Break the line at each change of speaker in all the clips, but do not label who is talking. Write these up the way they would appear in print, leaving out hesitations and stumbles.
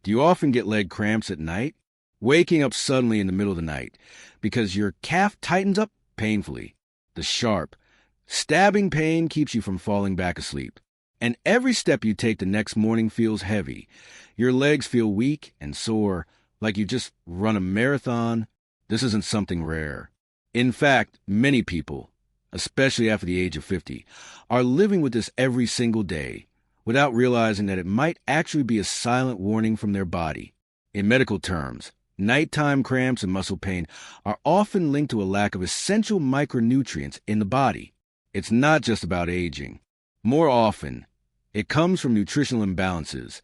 Do you often get leg cramps at night? Waking up suddenly in the middle of the night because your calf tightens up painfully. The sharp, stabbing pain keeps you from falling back asleep. And every step you take the next morning feels heavy. Your legs feel weak and sore, like you just run a marathon. This isn't something rare. In fact, many people, especially after the age of 50, are living with this every single day without realizing that it might actually be a silent warning from their body. In medical terms, nighttime cramps and muscle pain are often linked to a lack of essential micronutrients in the body. It's not just about aging. More often, it comes from nutritional imbalances,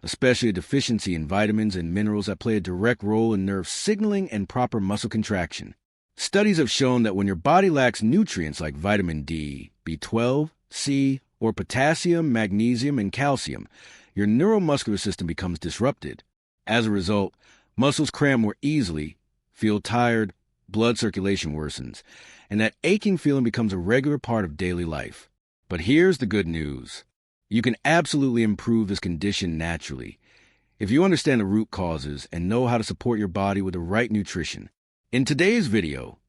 especially a deficiency in vitamins and minerals that play a direct role in nerve signaling and proper muscle contraction. Studies have shown that when your body lacks nutrients like vitamin D, B12, C, or potassium, magnesium, and calcium, your neuromuscular system becomes disrupted. As a result, muscles cramp more easily, feel tired, blood circulation worsens, and that aching feeling becomes a regular part of daily life. But here's the good news. You can absolutely improve this condition naturally if you understand the root causes and know how to support your body with the right nutrition. In today's video,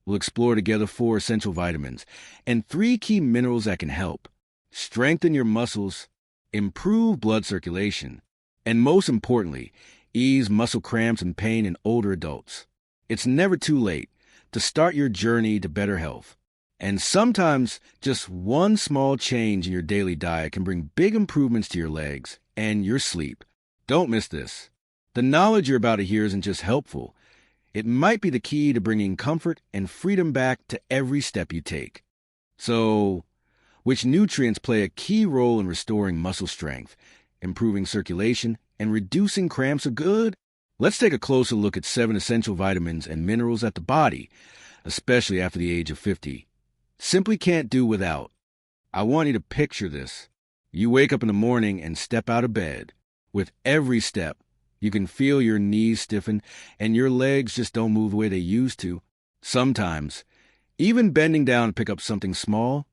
we'll explore together 4 essential vitamins and 3 key minerals that can help strengthen your muscles, improve blood circulation, and most importantly, ease muscle cramps and pain in older adults. It's never too late to start your journey to better health. And sometimes just one small change in your daily diet can bring big improvements to your legs and your sleep. Don't miss this. The knowledge you're about to hear isn't just helpful. It might be the key to bringing comfort and freedom back to every step you take. So, which nutrients play a key role in restoring muscle strength, improving circulation, and reducing cramps are good? Let's take a closer look at 7 essential vitamins and minerals that the body, especially after the age of 50, simply can't do without. I want you to picture this. You wake up in the morning and step out of bed. With every step, you can feel your knees stiffen and your legs just don't move the way they used to. Sometimes, even bending down to pick up something small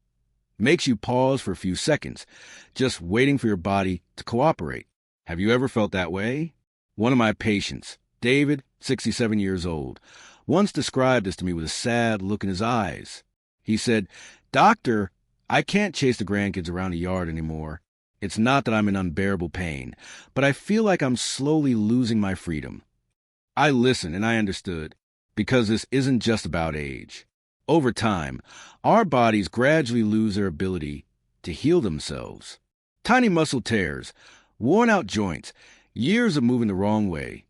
makes you pause for a few seconds, just waiting for your body to cooperate. Have you ever felt that way? One of my patients, David, 67 years old, once described this to me with a sad look in his eyes. He said, "Doctor, I can't chase the grandkids around the yard anymore. It's not that I'm in unbearable pain, but I feel like I'm slowly losing my freedom." I listened and I understood, because this isn't just about age. Over time, our bodies gradually lose their ability to heal themselves. Tiny muscle tears, worn-out joints, years of moving the wrong way.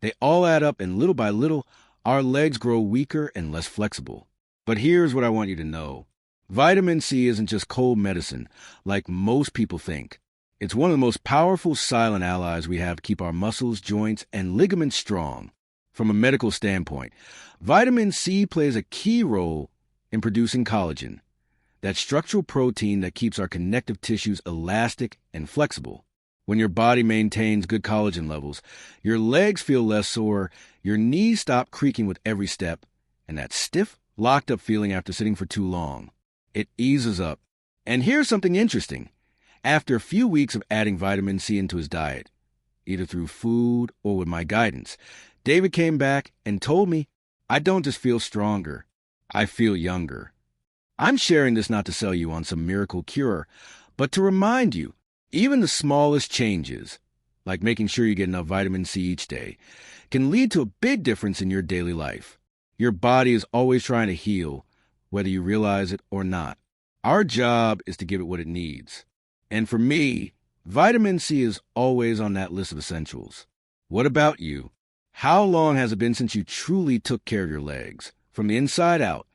They all add up, and little by little, our legs grow weaker and less flexible. But here's what I want you to know. Vitamin C isn't just cold medicine, like most people think. It's one of the most powerful silent allies we have to keep our muscles, joints, and ligaments strong. From a medical standpoint, vitamin C plays a key role in producing collagen, that structural protein that keeps our connective tissues elastic and flexible. When your body maintains good collagen levels, your legs feel less sore, your knees stop creaking with every step, and that stiff, locked-up feeling after sitting for too long, it eases up. And here's something interesting. After a few weeks of adding vitamin C into his diet, either through food or with my guidance, David came back and told me, "I don't just feel stronger, I feel younger." I'm sharing this not to sell you on some miracle cure, but to remind you, even the smallest changes, like making sure you get enough vitamin C each day, can lead to a big difference in your daily life. Your body is always trying to heal, whether you realize it or not. Our job is to give it what it needs. And for me, vitamin C is always on that list of essentials. What about you? How long has it been since you truly took care of your legs, from the inside out?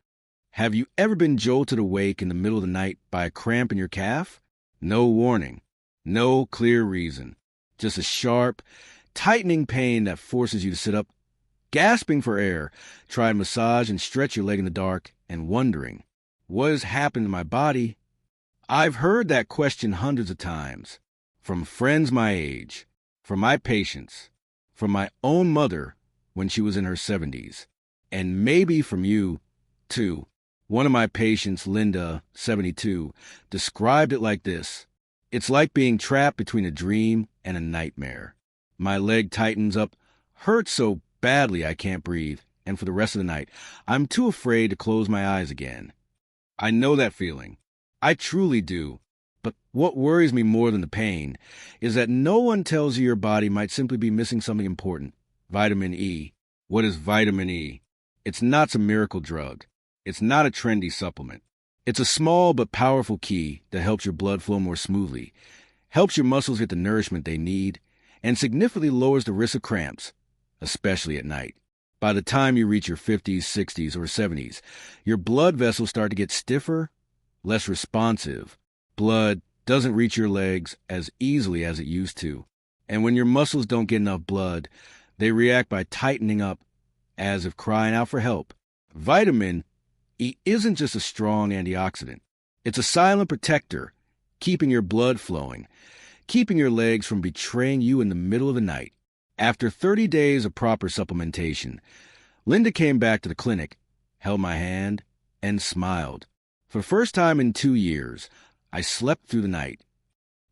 Have you ever been jolted awake in the middle of the night by a cramp in your calf? No warning, no clear reason, just a sharp, tightening pain that forces you to sit up, gasping for air, try to massage and stretch your leg in the dark, and wondering, what has happened to my body? I've heard that question hundreds of times, from friends my age, from my patients, from my own mother when she was in her 70s, and maybe from you, too. One of my patients, Linda, 72, described it like this: "It's like being trapped between a dream and a nightmare. My leg tightens up, hurts so badly I can't breathe, and for the rest of the night, I'm too afraid to close my eyes again. I know that feeling. I truly do. But what worries me more than the pain is that no one tells you your body might simply be missing something important. Vitamin E. What is vitamin E? It's not some miracle drug. It's not a trendy supplement. It's a small but powerful key that helps your blood flow more smoothly, helps your muscles get the nourishment they need, and significantly lowers the risk of cramps, especially at night. By the time you reach your 50s, 60s, or 70s, your blood vessels start to get stiffer, less responsive. Blood doesn't reach your legs as easily as it used to. And when your muscles don't get enough blood, they react by tightening up, as if crying out for help. Vitamin E isn't just a strong antioxidant. It's a silent protector, keeping your blood flowing, keeping your legs from betraying you in the middle of the night. After 30 days of proper supplementation, Linda came back to the clinic, held my hand, and smiled. For the first time in 2 years, I slept through the night.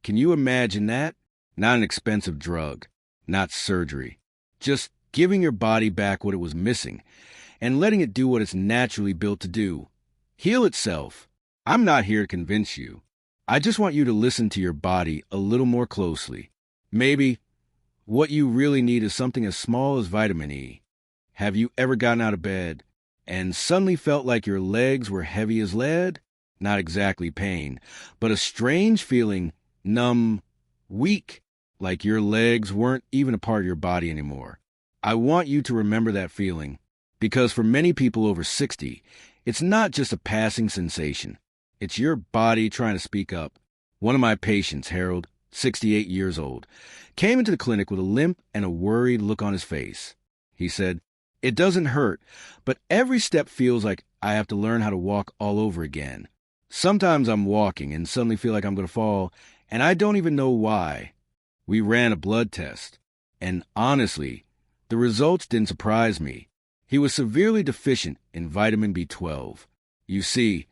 Can you imagine that? Not an expensive drug, not surgery. Just giving your body back what it was missing and letting it do what it's naturally built to do. Heal itself. I'm not here to convince you. I just want you to listen to your body a little more closely. Maybe what you really need is something as small as vitamin E. Have you ever gotten out of bed and suddenly felt like your legs were heavy as lead? Not exactly pain, but a strange feeling, numb, weak, like your legs weren't even a part of your body anymore. I want you to remember that feeling, because for many people over 60, it's not just a passing sensation. It's your body trying to speak up. One of my patients, Harold, 68 years old, came into the clinic with a limp and a worried look on his face. He said, "It doesn't hurt, but every step feels like I have to learn how to walk all over again. Sometimes I'm walking and suddenly feel like I'm going to fall, and I don't even know why." We ran a blood test, and honestly, the results didn't surprise me. He was severely deficient in vitamin B12. You see,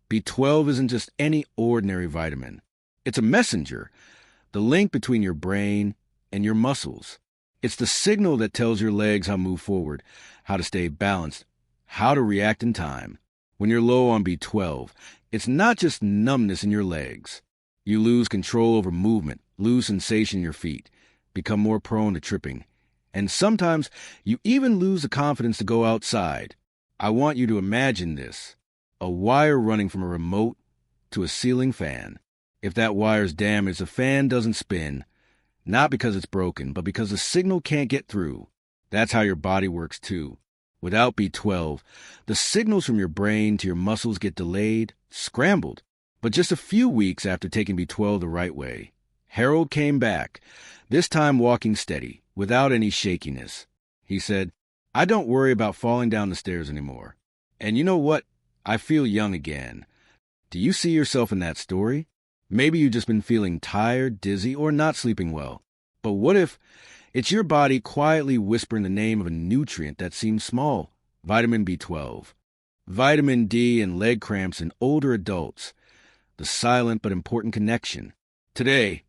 B12 isn't just any ordinary vitamin. It's a messenger, the link between your brain and your muscles. It's the signal that tells your legs how to move forward, how to stay balanced, how to react in time. When you're low on B12, it's not just numbness in your legs. You lose control over movement, lose sensation in your feet, become more prone to tripping. And sometimes you even lose the confidence to go outside. I want you to imagine this: a wire running from a remote to a ceiling fan. If that wire's damaged, the fan doesn't spin, not because it's broken, but because the signal can't get through. That's how your body works too. Without B12, the signals from your brain to your muscles get delayed, scrambled. But just a few weeks after taking B12 the right way, Harold came back, this time walking steady, without any shakiness. He said, "I don't worry about falling down the stairs anymore. And you know what? I feel young again." Do you see yourself in that story? Maybe you've just been feeling tired, dizzy, or not sleeping well. But what if it's your body quietly whispering the name of a nutrient that seems small? Vitamin B12. Vitamin D and leg cramps in older adults. The silent but important connection. Today,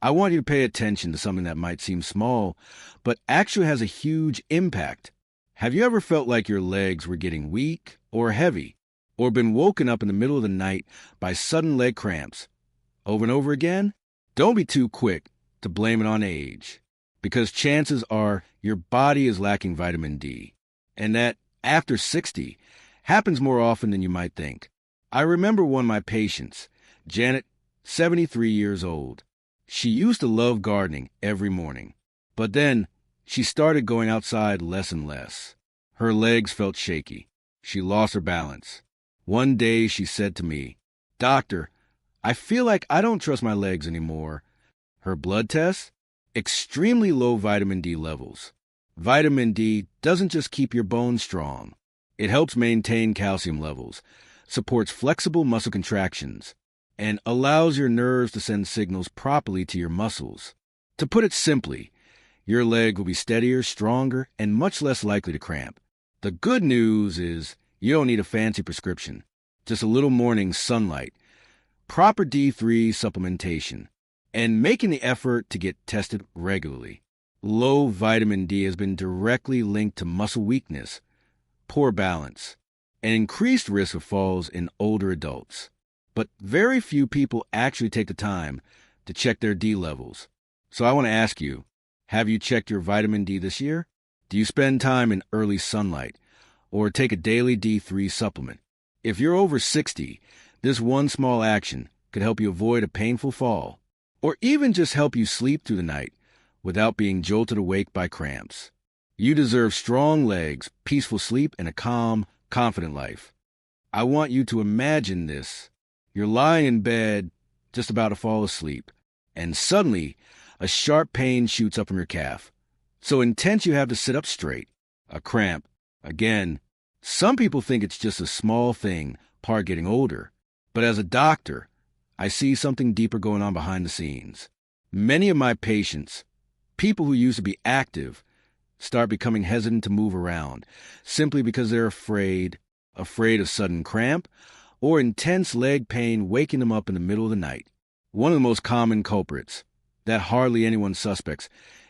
I want you to pay attention to something that might seem small, but actually has a huge impact. Have you ever felt like your legs were getting weak or heavy, or been woken up in the middle of the night by sudden leg cramps? Over and over again? Don't be too quick to blame it on age, because chances are your body is lacking vitamin D, and that after 60 happens more often than you might think. I remember one of my patients, Janet, 73 years old. She used to love gardening every morning, but then she started going outside less and less. Her legs felt shaky. She lost her balance. One day she said to me, "Doctor, I feel like I don't trust my legs anymore." Her blood tests? Extremely low vitamin D levels. Vitamin D doesn't just keep your bones strong. It helps maintain calcium levels, supports flexible muscle contractions, and allows your nerves to send signals properly to your muscles. To put it simply, your leg will be steadier, stronger, and much less likely to cramp. The good news is you don't need a fancy prescription, just a little morning sunlight, proper D3 supplementation, and making the effort to get tested regularly. Low vitamin D has been directly linked to muscle weakness, poor balance, and increased risk of falls in older adults. But very few people actually take the time to check their D levels. So I want to ask you, have you checked your vitamin D this year? Do you spend time in early sunlight or take a daily D3 supplement? If you're over 60, this one small action could help you avoid a painful fall, or even just help you sleep through the night without being jolted awake by cramps. You deserve strong legs, peaceful sleep, and a calm, confident life. I want you to imagine this. You're lying in bed, just about to fall asleep, and suddenly a sharp pain shoots up from your calf. So intense you have to sit up straight. A cramp. Again, some people think it's just a small thing, part getting older. But as a doctor, I see something deeper going on behind the scenes. Many of my patients, people who used to be active, start becoming hesitant to move around simply because they're afraid of sudden cramp or intense leg pain waking them up in the middle of the night. One of the most common culprits that hardly anyone suspects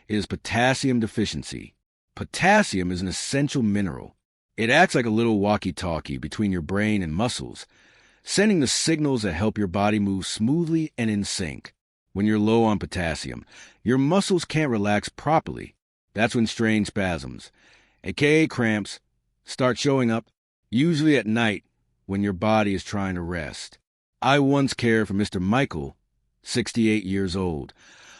is potassium deficiency. Potassium is an essential mineral. It acts like a little walkie-talkie between your brain and muscles, sending the signals that help your body move smoothly and in sync. When you're low on potassium, your muscles can't relax properly. That's when strange spasms, aka cramps, start showing up, usually at night when your body is trying to rest. I once cared for Mr. Michael, 68 years old,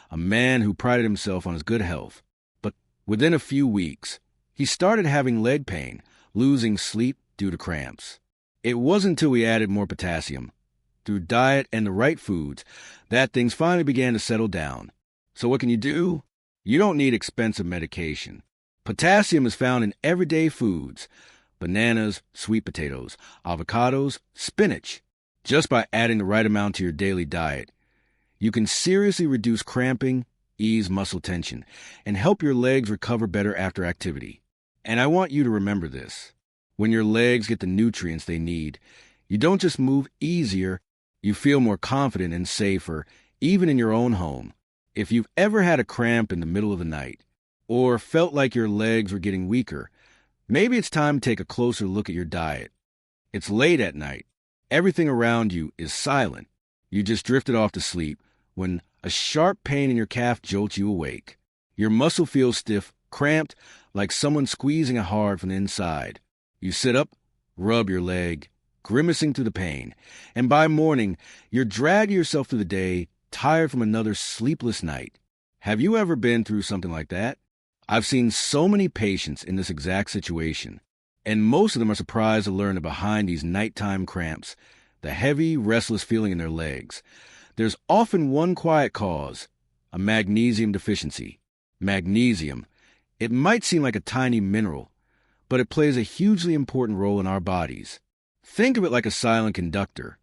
a man who prided himself on his good health. But within a few weeks, he started having leg pain, losing sleep due to cramps. It wasn't until we added more potassium, through diet and the right foods, that things finally began to settle down. So what can you do? You don't need expensive medication. Potassium is found in everyday foods: bananas, sweet potatoes, avocados, spinach. Just by adding the right amount to your daily diet, you can seriously reduce cramping, ease muscle tension, and help your legs recover better after activity. And I want you to remember this. When your legs get the nutrients they need, you don't just move easier, you feel more confident and safer, even in your own home. If you've ever had a cramp in the middle of the night, or felt like your legs were getting weaker, maybe it's time to take a closer look at your diet. It's late at night. Everything around you is silent. You just drifted off to sleep when a sharp pain in your calf jolts you awake. Your muscle feels stiff, cramped, like someone squeezing it hard from the inside. You sit up, rub your leg, grimacing through the pain, and by morning, you're dragging yourself through the day, tired from another sleepless night. Have you ever been through something like that? I've seen so many patients in this exact situation, and most of them are surprised to learn that behind these nighttime cramps, the heavy, restless feeling in their legs, there's often one quiet cause: a magnesium deficiency. Magnesium, it might seem like a tiny mineral, but it plays a hugely important role in our bodies. Think of it like a silent conductor,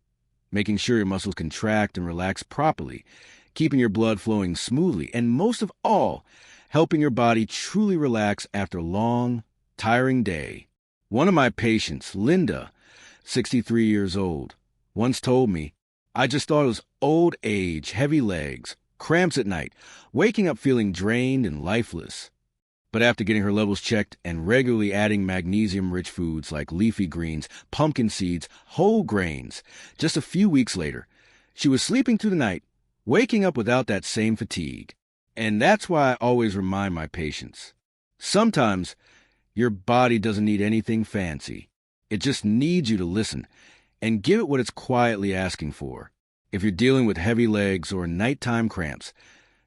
making sure your muscles contract and relax properly, keeping your blood flowing smoothly, and most of all, helping your body truly relax after a long, tiring day. One of my patients, Linda, 63 years old, once told me, "I just thought it was old age, heavy legs, cramps at night, waking up feeling drained and lifeless." But after getting her levels checked and regularly adding magnesium-rich foods like leafy greens, pumpkin seeds, whole grains, just a few weeks later, she was sleeping through the night, waking up without that same fatigue. And that's why I always remind my patients, sometimes your body doesn't need anything fancy. It just needs you to listen and give it what it's quietly asking for. If you're dealing with heavy legs or nighttime cramps,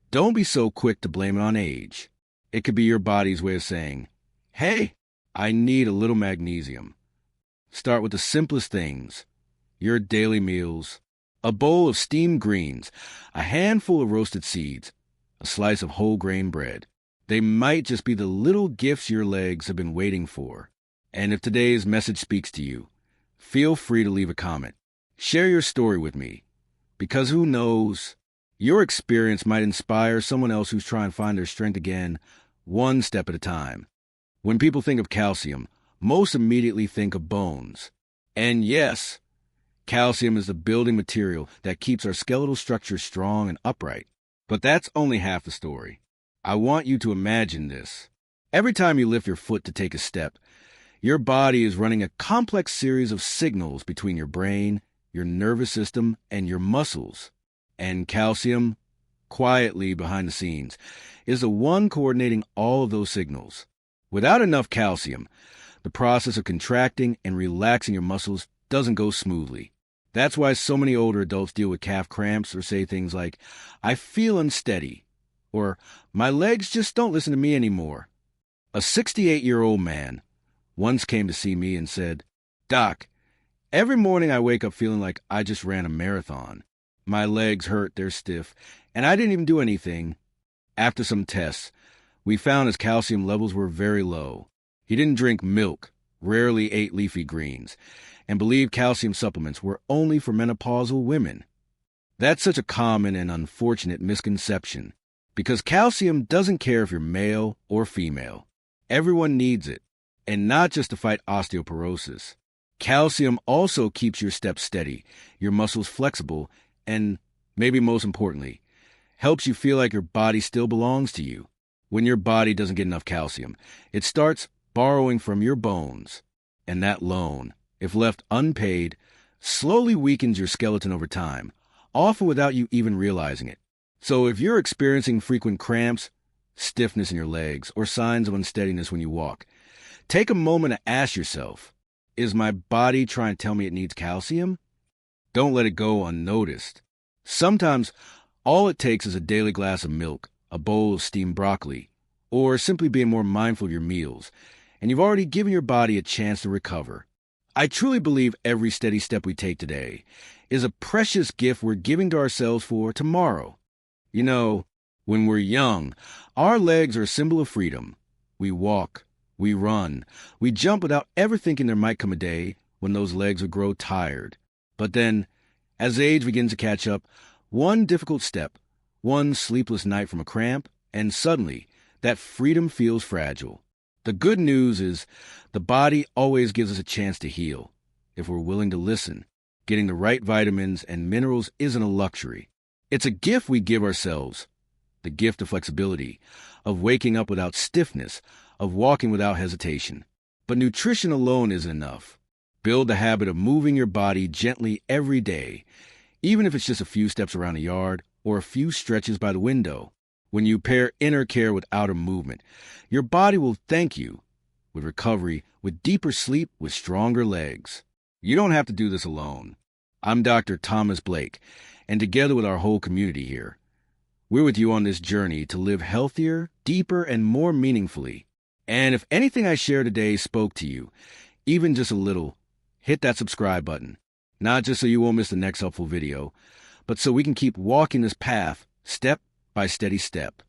don't be so quick to blame it on age. It could be your body's way of saying, "Hey, I need a little magnesium." Start with the simplest things: your daily meals, a bowl of steamed greens, a handful of roasted seeds, a slice of whole grain bread. They might just be the little gifts your legs have been waiting for. And if today's message speaks to you, feel free to leave a comment. Share your story with me, because who knows, your experience might inspire someone else who's trying to find their strength again, one step at a time. When people think of calcium, most immediately think of bones. And yes, calcium is the building material that keeps our skeletal structure strong and upright. But that's only half the story. I want you to imagine this. Every time you lift your foot to take a step, your body is running a complex series of signals between your brain, your nervous system, and your muscles. And calcium, quietly behind the scenes, is the one coordinating all of those signals. Without enough calcium, the process of contracting and relaxing your muscles doesn't go smoothly. That's why so many older adults deal with calf cramps or say things like, "I feel unsteady," or "My legs just don't listen to me anymore." A 68-year-old man once came to see me and said, "Doc, every morning I wake up feeling like I just ran a marathon. My legs hurt, they're stiff, and I didn't even do anything." After some tests, we found his calcium levels were very low. He didn't drink milk, rarely ate leafy greens, and believed calcium supplements were only for menopausal women. That's such a common and unfortunate misconception, because calcium doesn't care if you're male or female. Everyone needs it, and not just to fight osteoporosis. Calcium also keeps your steps steady, your muscles flexible, and, maybe most importantly, helps you feel like your body still belongs to you. When your body doesn't get enough calcium, it starts borrowing from your bones, and that loan, if left unpaid, slowly weakens your skeleton over time, often without you even realizing it. So if you're experiencing frequent cramps, stiffness in your legs, or signs of unsteadiness when you walk, take a moment to ask yourself, is my body trying to tell me it needs calcium? Don't let it go unnoticed. Sometimes all it takes is a daily glass of milk, a bowl of steamed broccoli, or simply being more mindful of your meals, and you've already given your body a chance to recover. I truly believe every steady step we take today is a precious gift we're giving to ourselves for tomorrow. You know, when we're young, our legs are a symbol of freedom. We walk, we run, we jump without ever thinking there might come a day when those legs would grow tired. But then, as age begins to catch up, one difficult step, one sleepless night from a cramp, and suddenly, that freedom feels fragile. The good news is the body always gives us a chance to heal, if we're willing to listen. Getting the right vitamins and minerals isn't a luxury. It's a gift we give ourselves. The gift of flexibility, of waking up without stiffness, of walking without hesitation. But nutrition alone isn't enough. Build the habit of moving your body gently every day, even if it's just a few steps around the yard or a few stretches by the window. When you pair inner care with outer movement, your body will thank you, with recovery, with deeper sleep, with stronger legs. You don't have to do this alone. I'm Dr. Thomas Blake, and together with our whole community here, we're with you on this journey to live healthier, deeper, and more meaningfully. And if anything I shared today spoke to you, even just a little, hit that subscribe button. Not just so you won't miss the next helpful video, but so we can keep walking this path step by steady step.